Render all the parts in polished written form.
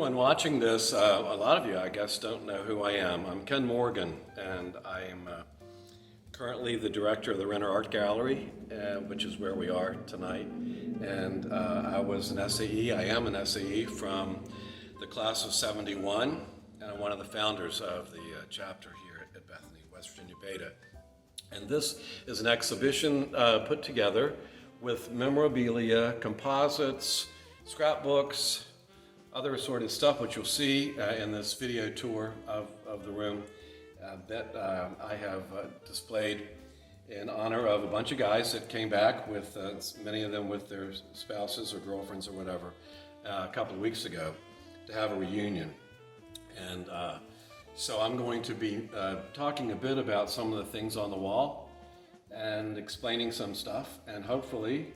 anyone watching this, a lot of you, I guess, don't know who I am. I'm Kenn Morgan, and I am currently the director of the Renner Art Gallery, which is where we are tonight. And I was an SAE, I am an SAE from the class of '71, and I'm one of the founders of the chapter here at Bethany, West Virginia Beta. And this is an exhibition put together with memorabilia, composites, scrapbooks, other assorted stuff, which you'll see in this video tour of the room that I have displayed in honor of a bunch of guys that came back with, many of them with their spouses or girlfriends or whatever, a couple of weeks ago to have a reunion. And so I'm going to be talking a bit about some of the things on the wall and explaining some stuff, and hopefully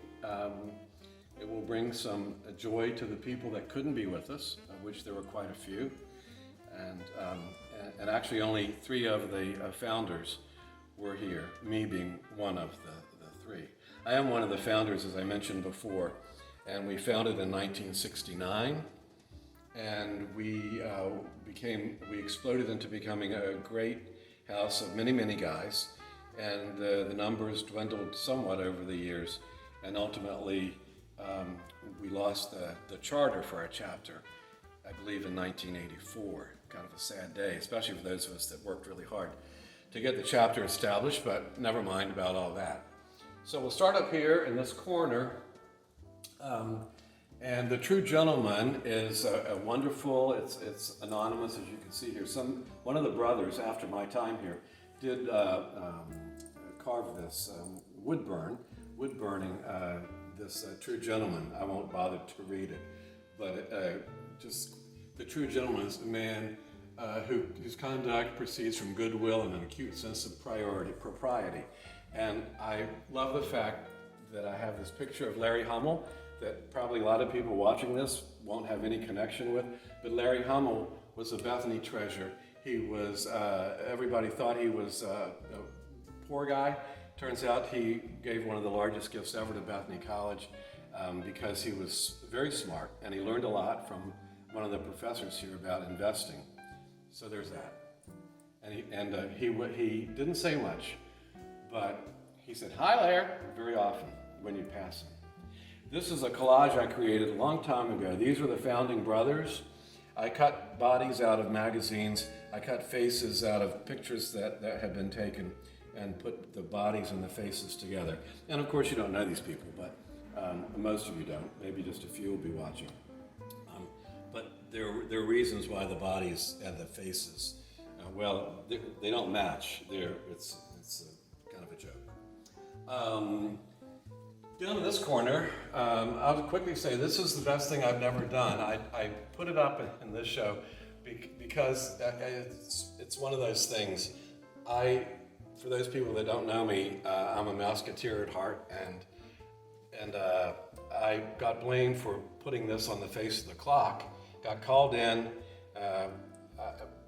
it will bring some joy to the people that couldn't be with us, of which there were quite a few. And actually only 3 of the founders were here, me being one of the 3. I am one of the founders, as I mentioned before, and we founded in 1969, and we exploded into becoming a great house of many, many guys, and the numbers dwindled somewhat over the years, and ultimately we lost the charter for our chapter, I believe in 1984. Kind of a sad day, especially for those of us that worked really hard to get the chapter established, but never mind about all that. So we'll start up here in this corner, and the True Gentleman is a wonderful, it's anonymous, as you can see here. One of the brothers, after my time here, did carve this wood burning this True Gentleman. I won't bother to read it, but just the True Gentleman is a man whose conduct proceeds from goodwill and an acute sense of propriety. And I love the fact that I have this picture of Larry Hummel that probably a lot of people watching this won't have any connection with, but Larry Hummel was a Bethany treasure. He was, everybody thought he was a poor guy. Turns out he gave one of the largest gifts ever to Bethany College because he was very smart and he learned a lot from one of the professors here about investing. So there's that. And he didn't say much, but he said, "Hi, Larry," very often when you pass him. This is a collage I created a long time ago. These were the founding brothers. I cut bodies out of magazines. I cut faces out of pictures that had been taken and put the bodies and the faces together. And of course you don't know these people, but most of you don't. Maybe just a few will be watching. But there are reasons why the bodies and the faces, they don't match. It's kind of a joke. Down in this corner, I'll quickly say this is the best thing I've never done. I put it up in this show because it's one of those things. For those people that don't know me, I'm a Mouseketeer at heart, and I got blamed for putting this on the face of the clock. Got called in,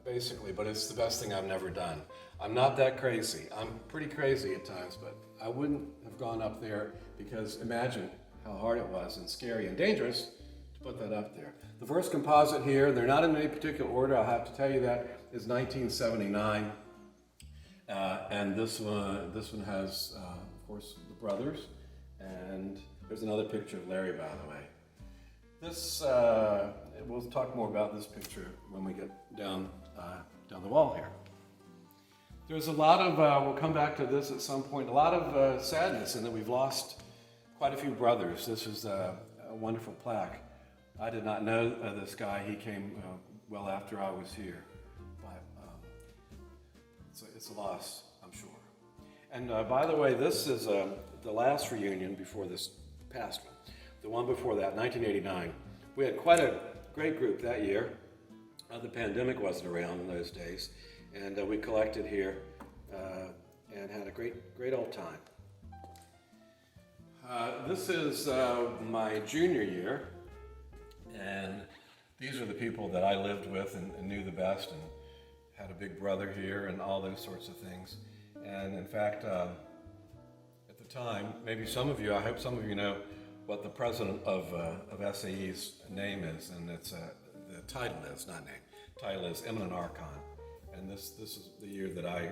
basically, but it's the best thing I've never done. I'm not that crazy. I'm pretty crazy at times, but I wouldn't have gone up there because imagine how hard it was and scary and dangerous to put that up there. The first composite here, they're not in any particular order, I'll have to tell you that, is 1979. And this one has, of course, the brothers, and there's another picture of Larry, by the way. This, we'll talk more about this picture when we get down the wall here. There's a lot of, we'll come back to this at some point, a lot of sadness in that we've lost quite a few brothers. This is a wonderful plaque. I did not know this guy. He came well after I was here. It's a loss, I'm sure. And by the way, this is the last reunion before this past one. The one before that, 1989. We had quite a great group that year. The pandemic wasn't around in those days. And we collected here and had a great old time. This is my junior year. And these are the people that I lived with and knew the best, and had a big brother here and all those sorts of things. And in fact, at the time, maybe I hope some of you know what the president of SAE's name is, and it's title is, not name. Title is Eminent Archon. And this is the year that I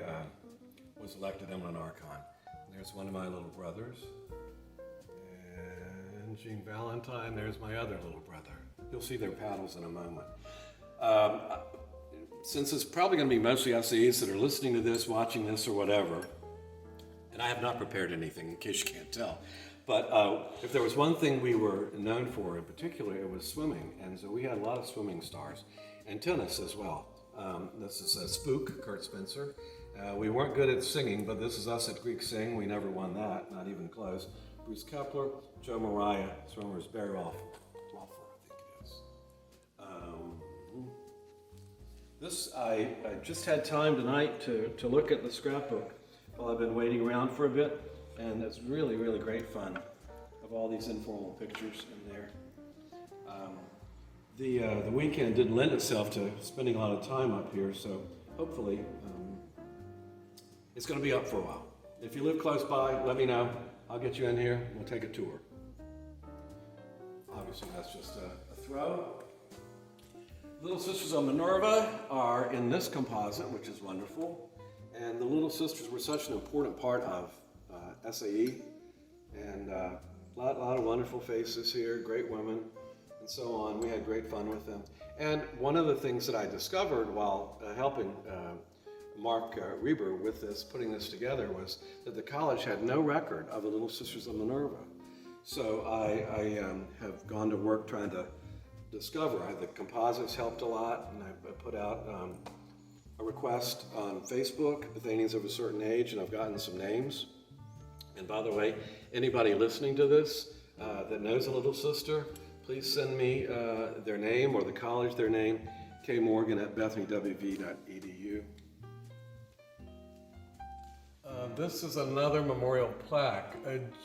was elected Eminent Archon. And there's one of my little brothers. And Jean Valentine, there's my other little brother. You'll see their paddles in a moment. Since it's probably going to be mostly SAEs that are listening to this, watching this, or whatever, and I have not prepared anything in case you can't tell, but if there was one thing we were known for in particular, it was swimming. And so we had a lot of swimming stars and tennis as well. This is Steuk, Kurt Spencer. We weren't good at singing, but this is us at Greek Sing. We never won that, not even close. Bruce Kepler, Joe Mariah, swimmers, Barry Rolfer, I think it is. This, I just had time tonight to look at the scrapbook while I've been waiting around for a bit, and it's really, really great fun of all these informal pictures in there. The weekend didn't lend itself to spending a lot of time up here, so hopefully it's going to be up for a while. If you live close by, let me know. I'll get you in here and we'll take a tour. Obviously, that's just a throw. Little Sisters of Minerva are in this composite, which is wonderful. And the Little Sisters were such an important part of SAE. And a lot of wonderful faces here, great women, and so on. We had great fun with them. And one of the things that I discovered while helping Mark Reber with this, putting this together, was that the college had no record of the Little Sisters of Minerva. So I have gone to work trying to discover. The composites helped a lot, and I put out a request on Facebook, Bethanians of a certain age, and I've gotten some names. And by the way, anybody listening to this that knows a little sister, please send me their name or the college their name, Kenn Morgan at bethanywv.edu. This is another memorial plaque,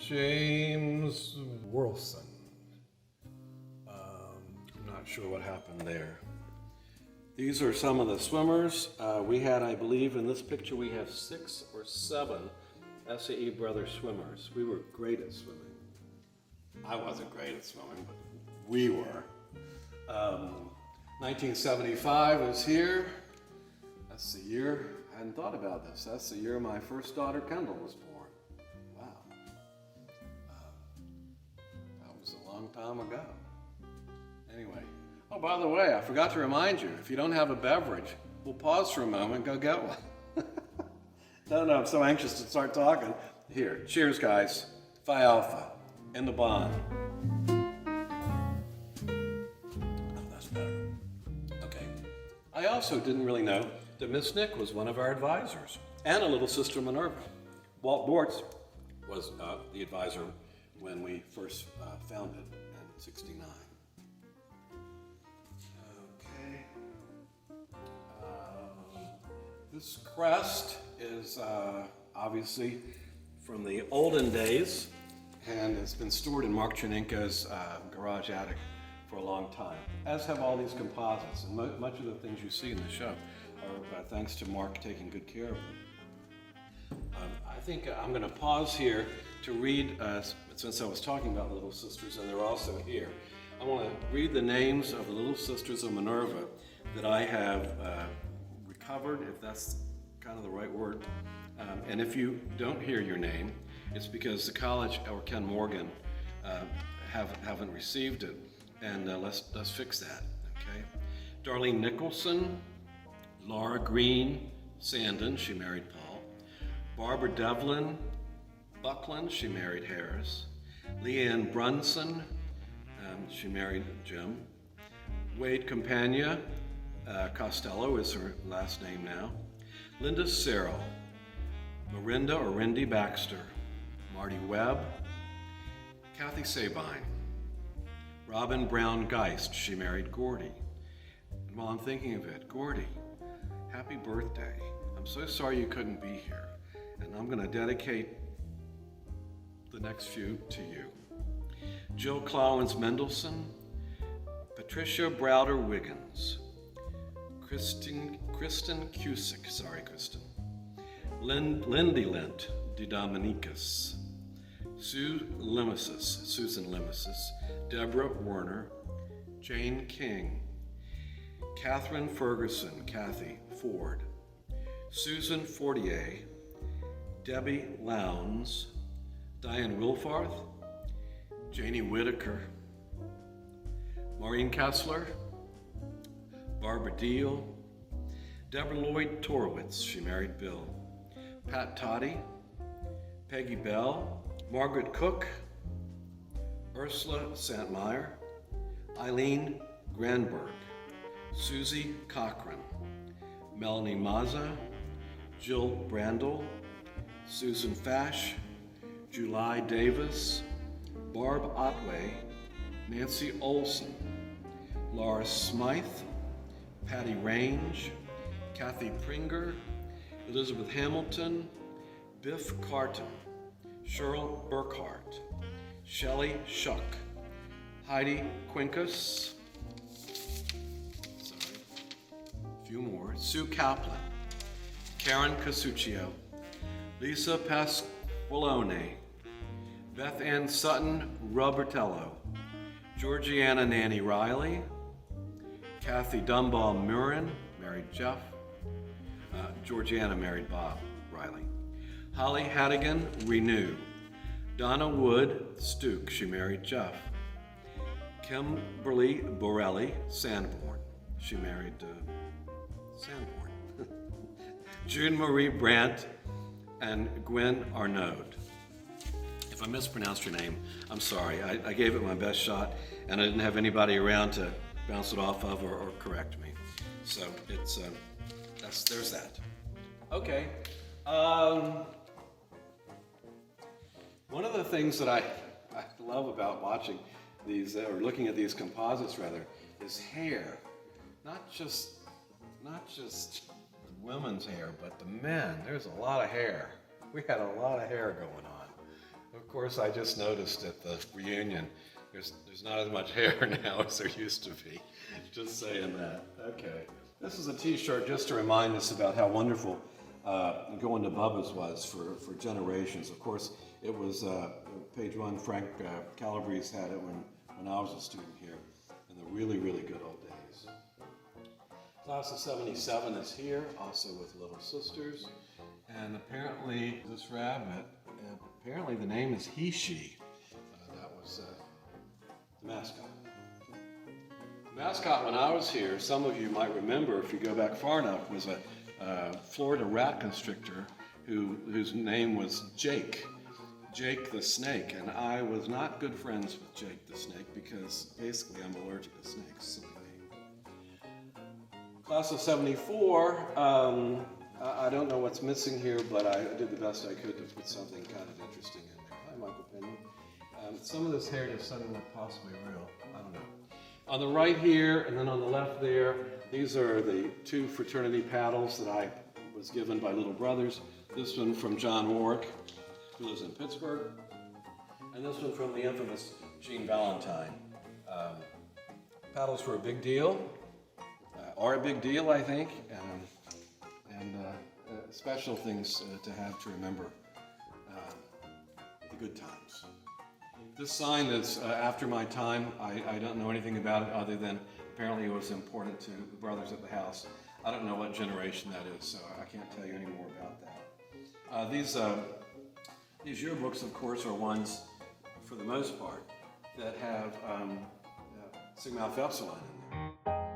James Wolfson. I'm not sure what happened there. These are some of the swimmers. We had, I believe, in this picture, we have 6 or 7 SAE brother swimmers. We were great at swimming. I wasn't great at swimming, but we were. 1975 is here. That's the year. I hadn't thought about this. That's the year my first daughter, Kendall, was born. Wow. That was a long time ago. Anyway. Oh, by the way, I forgot to remind you, if you don't have a beverage, we'll pause for a moment and go get one. No, I'm so anxious to start talking. Here, cheers, guys. Phi Alpha, in the bond. Oh, that's better. Okay. I also didn't really know that Miss Nick was one of our advisors, and a little sister Minerva. Walt Bortz was the advisor when we first founded in '69. This crest is obviously from the olden days, and it's been stored in Mark Chernenko's garage attic for a long time, as have all these composites. And much of the things you see in the show are thanks to Mark taking good care of them. I think I'm going to pause here to read, since I was talking about the Little Sisters, and they're also here. I want to read the names of the Little Sisters of Minerva that I have recovered, if that's kind of the right word. And if you don't hear your name, it's because the college or Kenn Morgan haven't received it. And let's fix that, okay? Darlene Nicholson, Laura Green, Sandin, she married Paul. Barbara Devlin, Buckland, she married Harris. Leanne Brunson, she married Jim. Wade Campagna, Costello is her last name now. Linda Searle, Marinda or Rindy Baxter, Marty Webb, Kathy Sabine, Robin Brown Geist, she married Gordy. And while I'm thinking of it, Gordy, happy birthday. I'm so sorry you couldn't be here, and I'm going to dedicate the next few to you. Jill Clowens Mendelson, Patricia Browder Wiggins, Kristen Cusick, sorry Kristen, Lindy Lent de Dominicus, Susan Limesis, Deborah Werner, Jane King, Catherine Ferguson, Kathy Ford, Susan Fortier, Debbie Lowndes, Diane Wilfarth, Janie Whitaker, Maureen Kessler, Barbara Deal, Deborah Lloyd Torowitz, she married Bill, Pat Toddy, Peggy Bell, Margaret Cook, Ursula Santmeyer, Eileen Granberg, Susie Cochran, Melanie Mazza, Jill Brandel, Susan Fash, July Davis, Barb Otway, Nancy Olson, Laura Smythe, Patty Range, Kathy Pringer, Elizabeth Hamilton, Biff Carton, Cheryl Burkhart, Shelley Shuck, Heidi Quincus, a few more, Sue Kaplan, Karen Casuccio, Lisa Pasqualone, Beth Ann Sutton Robertello, Georgiana Nanny Riley, Kathy Dunball Murin, married Jeff, Georgiana married Bob Riley, Holly Hattigan Renew, Donna Wood Steuk, she married Jeff, Kimberly Borelli Sanborn, she married Sanborn, June Marie Brandt and Gwen Arnaud. If I mispronounced your name, I'm sorry. I gave it my best shot, and I didn't have anybody around to bounce it off of or correct me. So it's there's that. Okay. One of the things that I love about watching these or looking at these composites rather is hair. Not just women's hair, but the men. There's a lot of hair. We had a lot of hair going on. Of course, I just noticed at the reunion, there's not as much hair now as there used to be. Just saying that. Okay. This is a t-shirt just to remind us about how wonderful going to Bubba's was for generations. Of course, it was page one, Frank Calabrese had it when I was a student here in the really, really good old days. Class of 77 is here, also with Little Sisters. And apparently this rabbit, apparently the name is he, she. That was the mascot. The mascot when I was here, some of you might remember if you go back far enough, was a Florida rat constrictor whose name was Jake the snake. And I was not good friends with Jake the snake because basically I'm allergic to snakes. Silly name. Class of 74, I don't know what's missing here, but I did the best I could to put something kind of interesting in there. Hi, Michael Penny. Some of this hair just doesn't look possibly real. I don't know. On the right here, and then on the left there, these are the two fraternity paddles that I was given by little brothers. This one from John Warwick, who lives in Pittsburgh, and this one from the infamous Gene Valentine. Paddles were a big deal, are a big deal, I think, and special things to have to remember the good times. This sign is after my time. I don't know anything about it other than apparently it was important to the brothers at the house. I don't know what generation that is, so I can't tell you any more about that. These yearbooks, of course, are ones, for the most part, that have Sigma Alpha Epsilon in them.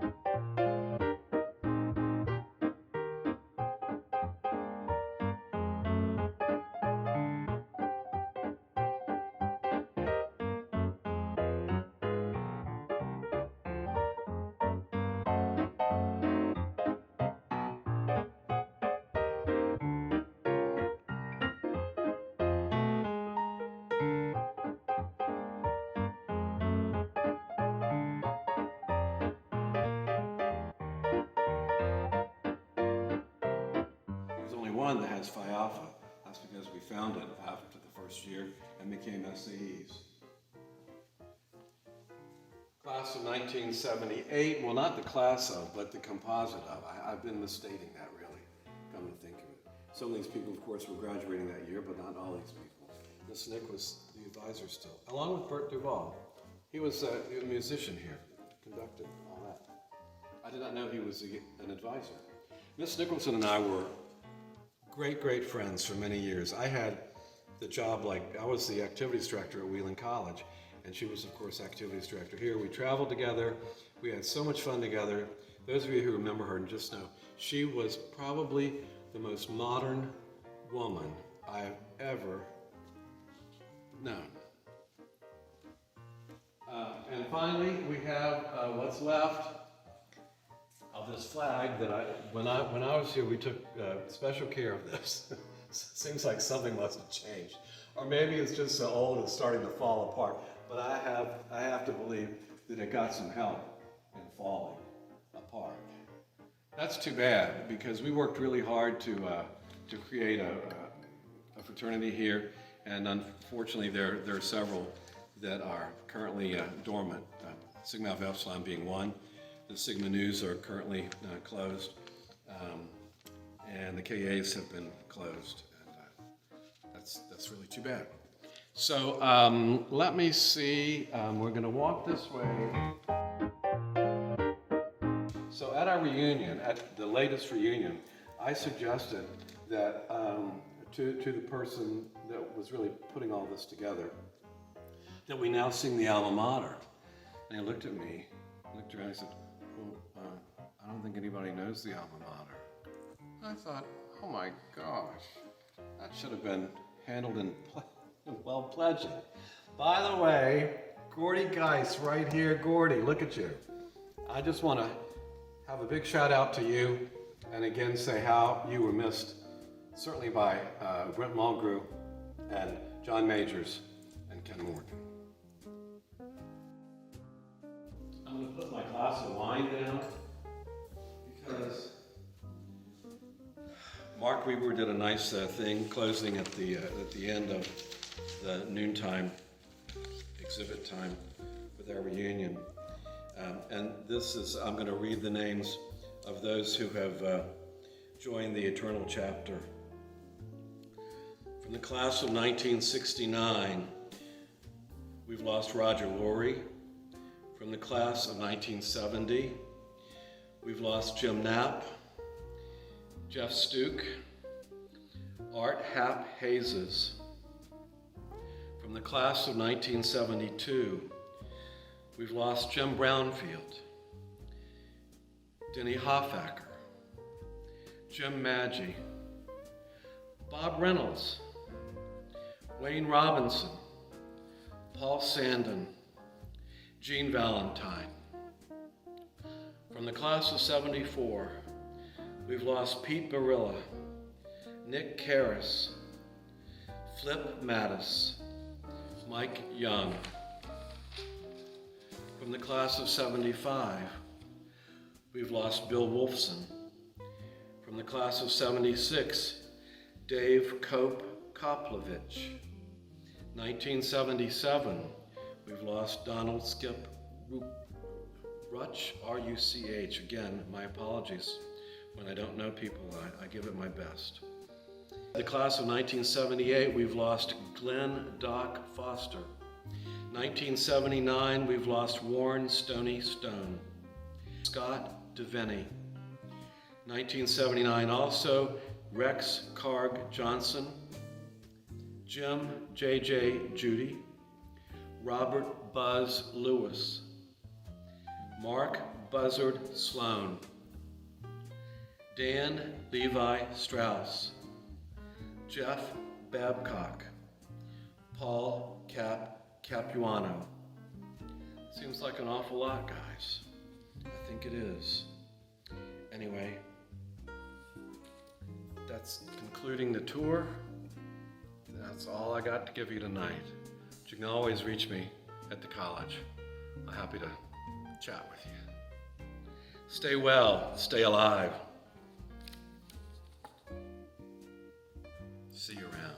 One that has Phi Alpha. That's because we found it after the first year and became SAEs. Class of 1978, well, not the class of, but the composite of. I've been misstating that, really, come to think of it. Some of these people, of course, were graduating that year, but not all these people. This Nick was the advisor still, along with Bert Duvall. He was a musician here, conducted, all that. I did not know he was an advisor. Miss Nicholson and I were great friends for many years. I had the job, I was the activities director at Wheeling College, and she was, of course, activities director here. We traveled together. We had so much fun together. Those of you who remember her and just know, she was probably the most modern woman I've ever known. And finally, we have what's left of this flag that when I was here, we took special care of this. Seems like something must have changed. Or maybe it's just so old it's starting to fall apart. But I have to believe that it got some help in falling apart. That's too bad, because we worked really hard to create a fraternity here, and unfortunately there are several that are currently dormant, Sigma Alpha Epsilon being one. The Sigma News are currently closed, and the KAs have been closed, and that's really too bad. So let me see, we're going to walk this way. So at our reunion, at the latest reunion, I suggested that to the person that was really putting all this together, that we now sing the alma mater. And he looked at me, looked around, and said, well, I don't think anybody knows the alma mater. I thought, oh my gosh, that should have been handled in well pledging. By the way, Gordy Geis right here. Gordy, look at you. I just want to have a big shout out to you, and again say how you were missed, certainly by Brent Mulgrew and John Majors and Kenn Morgan. I'm going to put my glass of wine down because Mark Weber did a nice thing closing at the end of the noontime exhibit time with our reunion. And this is, I'm going to read the names of those who have joined the Eternal Chapter. From the class of 1969, we've lost Roger Lorey. From the class of 1970, we've lost Jim Knapp, Jeff Steuk, Art Hap Hazes. From the class of 1972, we've lost Jim Brownfield, Denny Hoffacker, Jim Maggi, Bob Reynolds, Wayne Robinson, Paul Sandin, Gene Valentine. From the class of 74, we've lost Pete Barilla, Nick Karras, Flip Mattis, Mike Young. From the class of 75, we've lost Bill Wolfson. From the class of 76, Dave Kopolovich. 1977, we've lost Donald Skip Ruch, R-U-C-H. Again, my apologies. When I don't know people, I give it my best. The class of 1978, we've lost Glenn Doc Foster. 1979, we've lost Warren Stony Stone. Scott Devaney. 1979 also, Rex Karg Johnson, Jim J.J. Judy, Robert Buzz Lewis, Mark Buzzard Sloan, Dan Levi Strauss, Jeff Babcock, Paul Capuano. Seems like an awful lot, guys. I think it is. Anyway, that's concluding the tour. That's all I got to give you tonight. But you can always reach me at the college. I'm happy to chat with you. Stay well, stay alive. See you around.